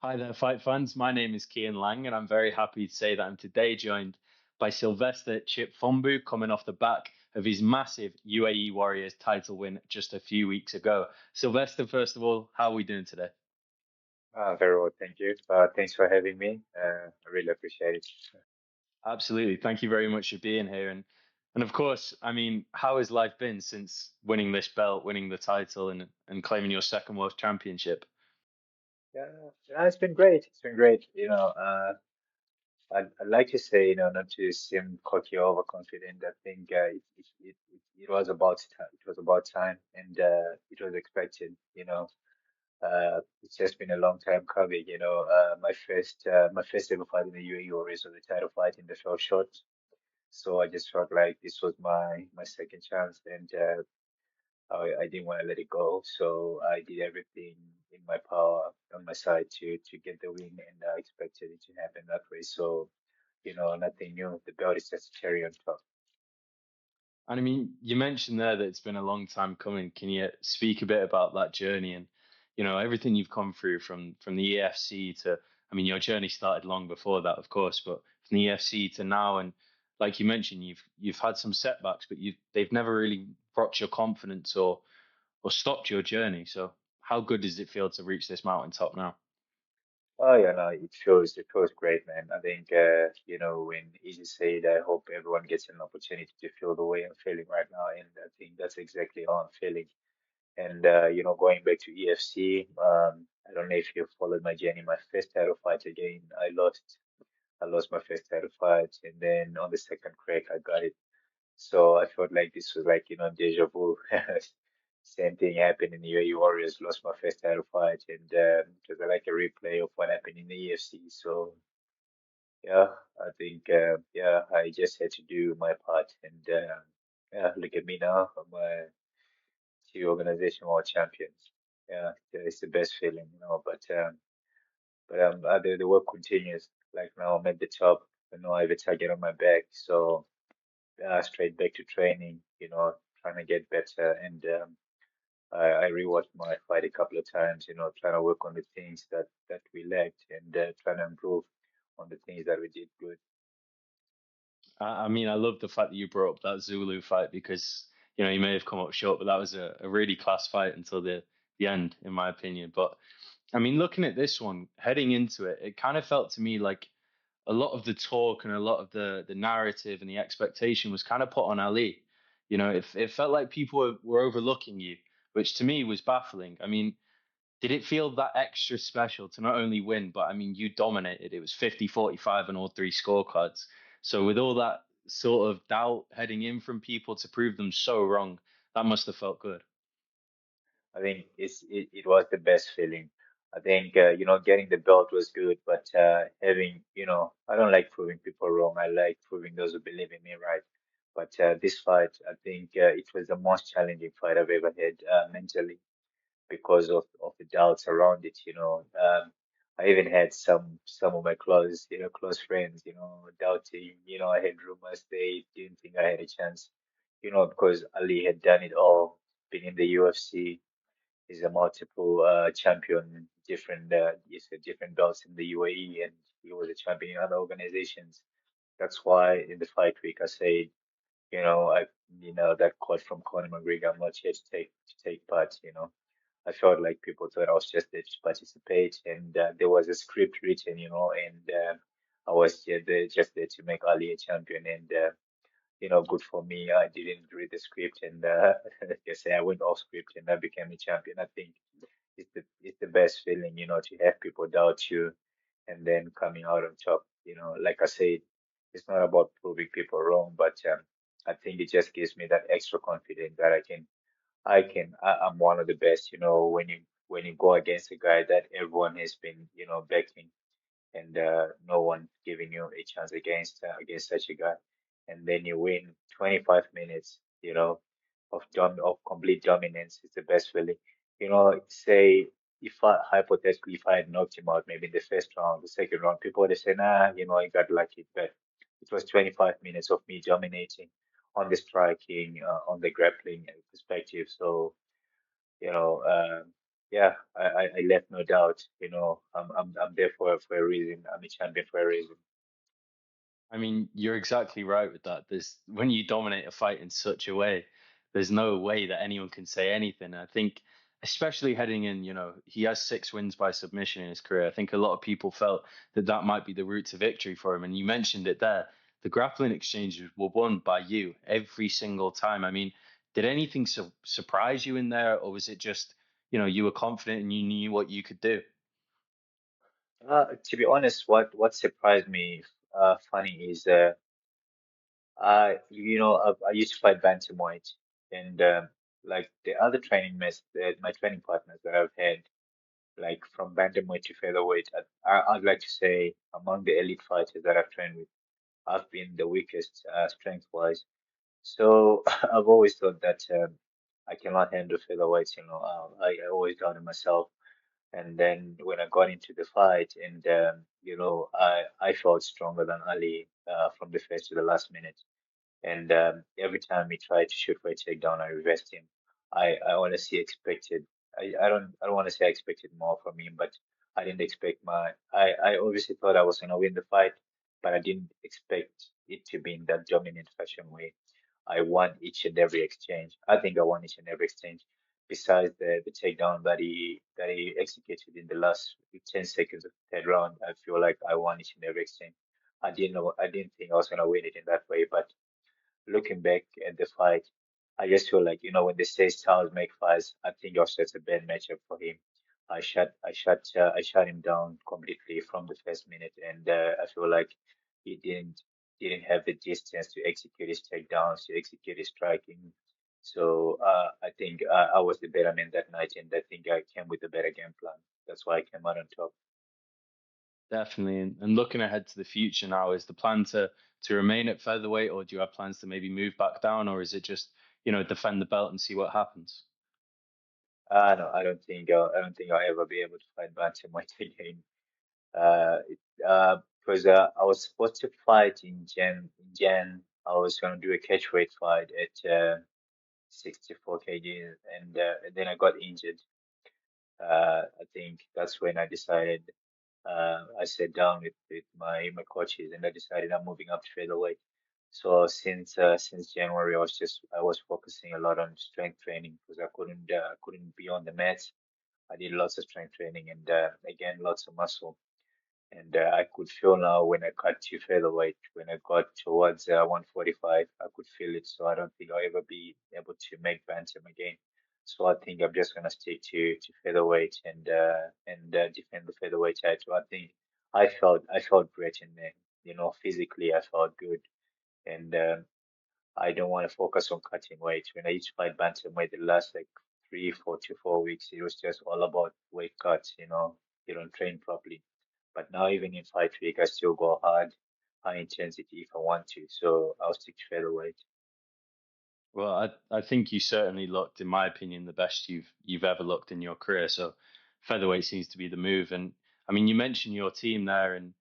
Hi there, fight fans. My name is Kian Lang, and I'm very happy to say that I'm today joined by Sylvester Chipfumbu, coming off the back of his massive UAE Warriors title win just a few weeks ago. Sylvester, first of all, how are we doing today? Very well, thank you. Thanks for having me. I really appreciate it. Absolutely. Thank you very much for being here. And of course, I mean, how has life been since winning this belt, winning the title, and claiming your second world championship? It's been great. It's been great. I'd like to say, not to seem cocky or overconfident. I think it was about time. It was about time, and it was expected. It's just been a long time coming. My first ever fight in the UAE was a title fight in the fell short. So I just felt like this was my second chance, and I didn't want to let it go, so I did everything in my power on my side to get the win, and I expected it to happen that way. So, nothing new. The belt is just a cherry on top. And I mean, you mentioned there that it's been a long time coming. Can you speak a bit about that journey and, everything you've come through from the EFC to, I mean, your journey started long before that, of course, but from the EFC to now, and like you mentioned, you've had some setbacks, but they've never really rocked your confidence or stopped your journey. So how good does it feel to reach this mountaintop now? Oh yeah, no, it feels great, man. I think when Easy said, I hope everyone gets an opportunity to feel the way I'm feeling right now, and I think that's exactly how I'm feeling. And going back to EFC, I don't know if you followed my journey. My first title fight again, I lost my first title fight, and then on the second crack, I got it. So I felt like this was like, deja vu. Same thing happened in the UAE Warriors, lost my first title fight, and it was like a replay of what happened in the EFC. So yeah, I think I just had to do my part, and yeah, look at me now. I'm a two organization world champions. Yeah, it's the best feeling, But the work continues. Like now, I'm at the top. I have a target on my back, so straight back to training. Trying to get better, and I rewatched my fight a couple of times. Trying to work on the things that we lacked, and trying to improve on the things that we did good. I mean, I love the fact that you brought up that Zulu fight because you may have come up short, but that was a really class fight until the end, in my opinion. But I mean, looking at this one, heading into it, it kind of felt to me like a lot of the talk and a lot of the narrative and the expectation was kind of put on Ali. It felt like people were overlooking you, which to me was baffling. I mean, did it feel that extra special to not only win, but I mean, you dominated. It was 50-45 on all three scorecards. So with all that sort of doubt heading in from people to prove them so wrong, that must have felt good. I think it was the best feeling. I think getting the belt was good, but having I don't like proving people wrong. I like proving those who believe in me right. But this fight, I think it was the most challenging fight I've ever had mentally because of the doubts around it. I even had some of my close friends, doubting. I had rumors they didn't think I had a chance, because Ali had done it all, been in the UFC. He's a multiple champion, he's got different belts in the UAE, and he was a champion in other organizations. That's why in the fight week I said, I, that quote from Conor McGregor, I'm not here to take part. I felt like people thought I was just there to participate, and there was a script written, and I was just there to make Ali a champion, and good for me. I didn't read the script, and like I say, I went off script, and I became a champion. I think it's the best feeling, to have people doubt you, and then coming out on top. Like I said, it's not about proving people wrong, but I think it just gives me that extra confidence that I'm one of the best. When you go against a guy that everyone has been, backing, and no one giving you a chance against such a guy, and then you win 25 minutes, of complete dominance. It's the best feeling. Say if I hypothetically if I had knocked him out maybe in the first round, the second round, people would have said, nah, I got lucky, but it was 25 minutes of me dominating on the striking, on the grappling perspective. So, you know. Yeah, I left no doubt. I'm there for a reason. I'm a champion for a reason. I mean, you're exactly right with that. There's when you dominate a fight in such a way, there's no way that anyone can say anything. I think, especially heading in, he has 6 wins by submission in his career. I think a lot of people felt that that might be the route to victory for him. And you mentioned it there. The grappling exchanges were won by you every single time. I mean, did anything surprise you in there, or was it just, you were confident and you knew what you could do? To be honest, what surprised me, funny is I used to fight bantamweight, and like the other training mates, my training partners that I've had, like from bantamweight to featherweight, I'd like to say among the elite fighters that I've trained with, I've been the weakest strength-wise. So I've always thought that I cannot handle featherweights. I always doubted myself. And then when I got into the fight, and I felt stronger than Ali from the first to the last minute. And every time he tried to shoot for a takedown, I reversed him. I honestly expected. I don't want to say I expected more from him, but I didn't expect my. I obviously thought I was gonna win the fight, but I didn't expect it to be in that dominant fashion way. I won each and every exchange. I think I won each and every exchange. Besides the takedown that he executed in the last 10 seconds of the third round, I feel like I won each and every exchange. I didn't think I was gonna win it in that way, but looking back at the fight, I just feel like, when they say styles make fights, I think it was just a bad matchup for him. I shut him down completely from the first minute, and I feel like he didn't have the distance to execute his takedowns, to execute his striking. So I think I was the better man that night, and I think I came with a better game plan. That's why I came out on top. Definitely. And looking ahead to the future now, is the plan to remain at featherweight, or do you have plans to maybe move back down, or is it just, defend the belt and see what happens? No, I don't think I'll ever be able to fight bantamweight again. Because I was supposed to fight in Jan. In Jan, I was gonna do a catchweight fight at 64 kg, and then I got injured. I think that's when I decided. I sat down with my coaches, and I decided I'm moving up to featherweight. So since January, I was focusing a lot on strength training because I couldn't be on the mats. I did lots of strength training and again lots of muscle. And I could feel now when I cut to featherweight, when I got towards 145, I could feel it. So I don't think I'll ever be able to make bantam again. So I think I'm just gonna stick to featherweight and defend the featherweight title. I think I felt great in there. Physically I felt good, and I don't want to focus on cutting weight. When I used to fight bantamweight the last like 3, 4 to 4 weeks, it was just all about weight cuts. You don't train properly. But now even in fight week, I still go hard, high intensity if I want to. So I'll stick to featherweight. Well, I think you certainly looked, in my opinion, the best you've ever looked in your career. So featherweight seems to be the move. And I mean, you mentioned your team there, and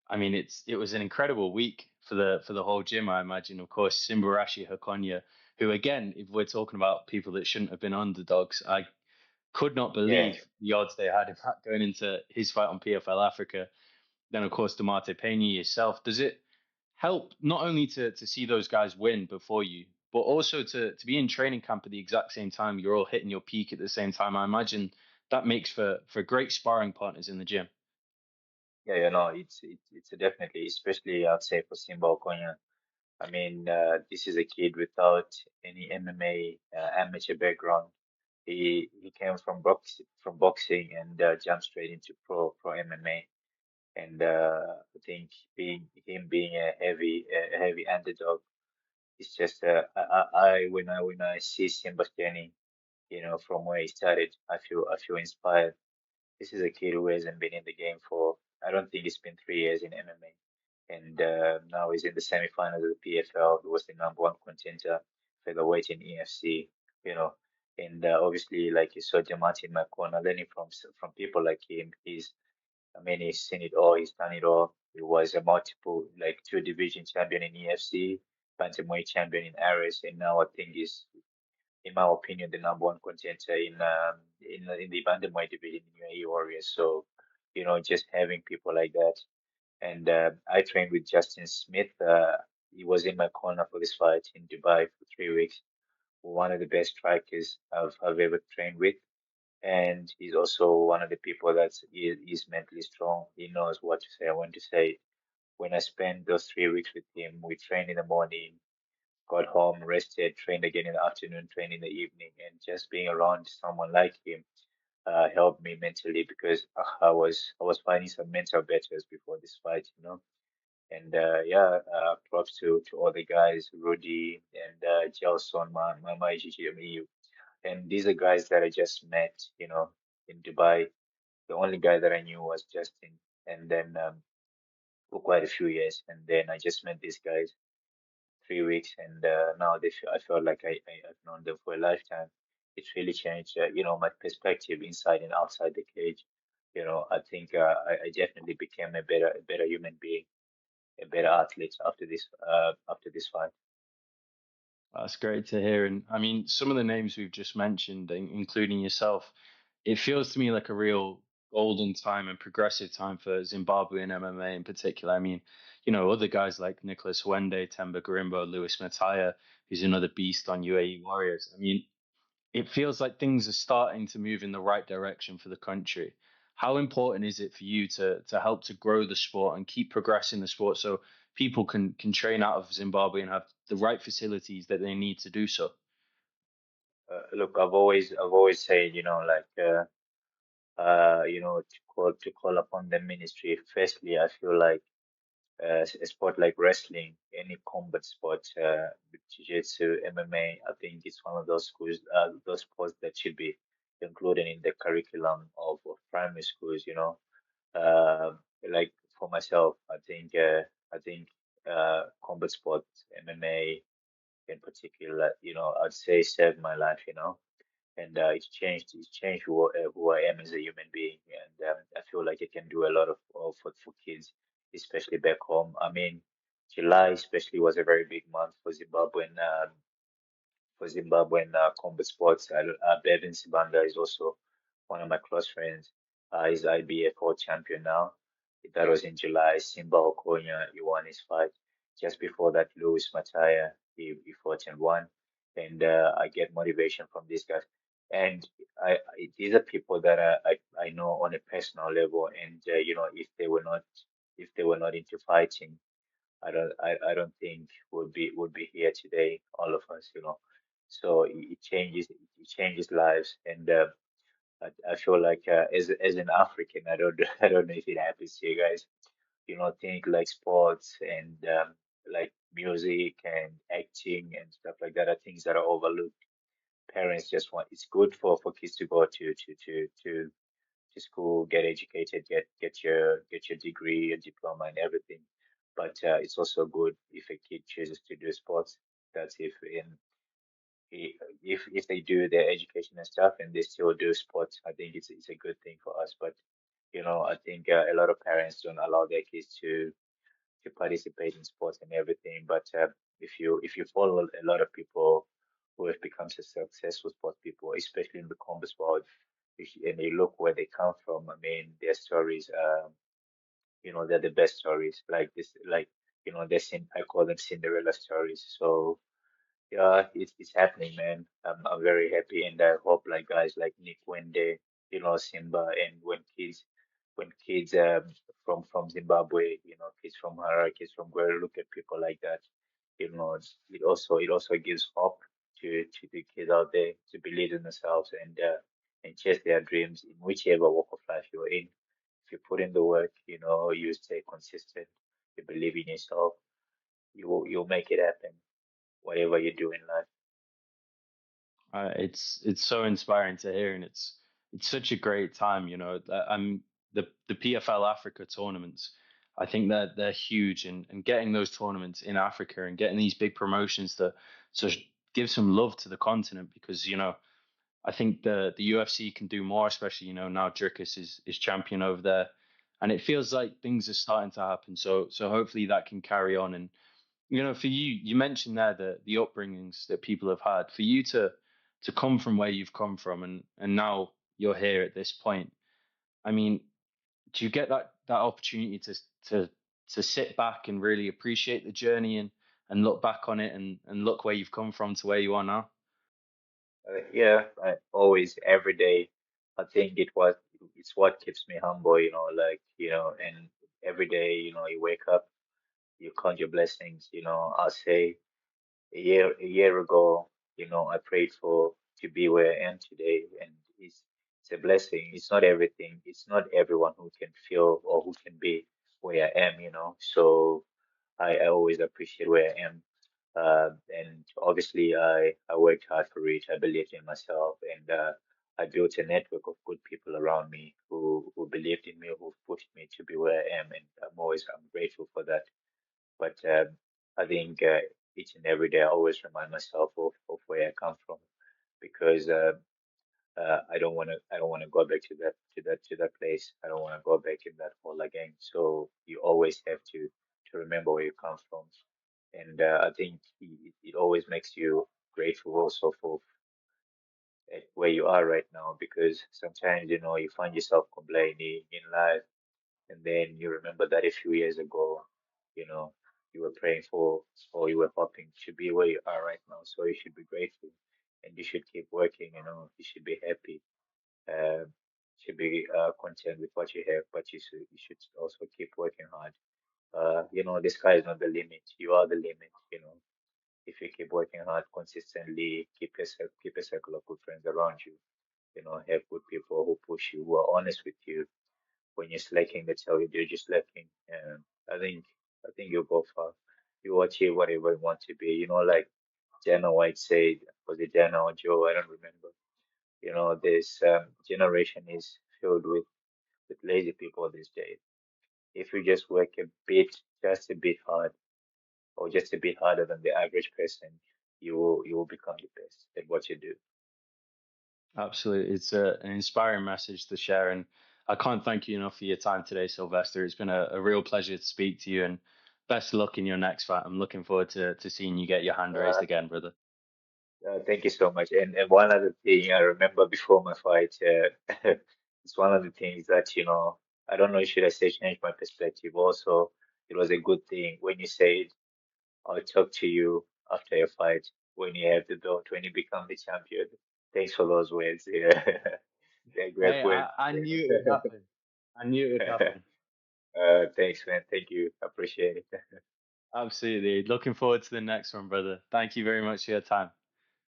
I mean, it was an incredible week for the whole gym. I imagine, of course, Simbarashi Hakonya, who again, if we're talking about people that shouldn't have been underdogs, I could not Yeah, believe the odds they had of that going into his fight on PFL Africa. Then, of course, Damate Pena yourself. Does it help not only to see those guys win before you, but also to be in training camp at the exact same time? You're all hitting your peak at the same time. I imagine that makes for great sparring partners in the gym. yeah, it's a definitely, especially I'd say for Simba Okonya. I mean, this is a kid without any MMA amateur background. He came from boxing and jumped straight into pro MMA. And I think being a heavy underdog, it's just when I see Simba Kenny, from where he started, I feel inspired. This is a kid who hasn't been in the game for, I don't think it's been 3 years in MMA, and now he's in the semifinals of the PFL. He was the number one contender featherweight in EFC, you know, and obviously like you saw Jamati in my corner, learning from people like him. I mean, he's seen it all. He's done it all. He was a multiple, like two-division champion in EFC, bantamweight champion in Aris, and now I think in my opinion, the number one contender in the bantamweight division in UAE Warriors. So, just having people like that. And I trained with Justin Smith. He was in my corner for this fight in Dubai for 3 weeks. One of the best strikers I've ever trained with. And he's also one of the people is mentally strong. He knows what to say. I want to say when I spent those 3 weeks with him, we trained in the morning, got home, rested, trained again in the afternoon, trained in the evening, and just being around someone like him helped me mentally because I was finding some mental battles before this fight, And yeah, props to all the guys, Rudy and Gelson, my GGME. And these are guys that I just met, in Dubai. The only guy that I knew was Justin, and then for quite a few years, and then I just met these guys 3 weeks, and now I felt like I've known them for a lifetime. It's really changed, my perspective inside and outside the cage. I think I definitely became a better human being, a better athlete after this fight. That's great to hear. And I mean, some of the names we've just mentioned, including yourself, it feels to me like a real golden time and progressive time for Zimbabwean MMA in particular. I mean, other guys like Nicholas Wende, Temba Garimbo, Luis Mataya, who's another beast on UAE Warriors. I mean, it feels like things are starting to move in the right direction for the country. How important is it for you to help to grow the sport and keep progressing the sport so people can train out of Zimbabwe and have the right facilities that they need to do so? Look, I've always said, to call upon the ministry. Firstly, I feel like a sport like wrestling, any combat sport, jiu-jitsu, MMA, I think it's one of those sports that should be included in the curriculum of primary schools. Uh, like for myself, I think combat sports, MMA in particular, I'd say saved my life. And it's changed who I am as a human being, and I feel like it can do a lot for kids, especially back home. I mean, July especially was a very big month for Zimbabwean combat sports. Bevin Sibanda is also one of my close friends. He's IBF world champion now. That was in July. Simba Okonya, he won his fight. Just before that, Luis Mataya, he fought and won. And I get motivation from these guys. And these are people that I know on a personal level. And if they were not into fighting, I don't think would be here today, all of us. So it changes lives, and I feel like as an African, I don't I don't know if it happens to you guys. Think like sports and like music and acting and stuff like that are things that are overlooked. Parents just want it's good for kids to go to school, get educated, get your degree, your diploma, and everything. But it's also good if a kid chooses to do sports. That's if they do their education and stuff and they still do sports. I think it's a good thing for us. But I think a lot of parents don't allow their kids to participate in sports and everything. But if you follow a lot of people who have become successful sports people, especially in the combat sport, and you look where they come from, I mean, their stories, they're the best stories. Like this, like I call them Cinderella stories. So yeah, it's happening, man. I'm very happy, and I hope like guys like Nick Wende, Simba, and when kids from Zimbabwe, kids from Harare, kids from Guerrero look at people like that, it also gives hope to the kids out there to believe in themselves and chase their dreams in whichever walk of life you're in. If you put in the work, you stay consistent, you believe in yourself, you'll make it happen, whatever you do in life. It's so inspiring to hear, and it's such a great time. I'm the PFL Africa tournaments. I think that they're huge, and getting those tournaments in Africa and getting these big promotions to give some love to the continent because I think the UFC can do more, especially now Dricus is champion over there, and it feels like things are starting to happen. So hopefully that can carry on. And for you mentioned there the upbringings that people have had. For you to come from where you've come from, and now you're here at this point. I mean, do you get that opportunity to to sit back and really appreciate the journey and look back on it and look where you've come from to where you are now? Yeah, I always, every day. I think it's what keeps me humble, like, and every day, you wake up, you count your blessings, I'll say a year ago, I prayed for to be where I am today, and it's a blessing. It's not everything. It's not everyone who can feel or who can be where I am, So I always appreciate where I am. And obviously, I worked hard for it. I believed in myself, and I built a network of good people around me who believed in me, who pushed me to be where I am, and I'm grateful for that. But I think each and every day I always remind myself of where I come from, because I don't want to go back to that place. I don't want to go back in that hole again. So you always have to remember where you come from, and I think it always makes you grateful also for where you are right now, because sometimes you find yourself complaining in life, and then you remember that a few years ago, you know, you were praying for, or you were hoping to be where you are right now. So you should be grateful, and you should keep working. You should be happy. Uh, should be content with what you have, but you should also keep working hard. The sky is not the limit. You are the limit. If you keep working hard consistently, keep a circle of good friends around you. Have good people who push you, who are honest with you. When you're slacking, they tell you you're just slacking. And I think you'll go far. You will achieve whatever you want to be. Like Jenna White said, was it Jenna or Joe? I don't remember. This generation is filled with lazy people these days. If you just work just a bit hard, or just a bit harder than the average person, you will become the best at what you do. Absolutely. It's an inspiring message to share. And I can't thank you enough for your time today, Sylvester. It's been a real pleasure to speak to you, and best of luck in your next fight. I'm looking forward to seeing you get your hand raised Uh, again, brother. Thank you so much. And one other thing I remember before my fight, it's one of the things that, I don't know, should I say change my perspective. Also, it was a good thing when you said, I'll talk to you after your fight, when you have the belt, when you become the champion. Thanks for those words. Yeah. They're great Hey, words. I knew it would happen. I knew it would happen. Thanks, man. Thank you. Appreciate it. Absolutely. Looking forward to the next one, brother. Thank you very much for your time.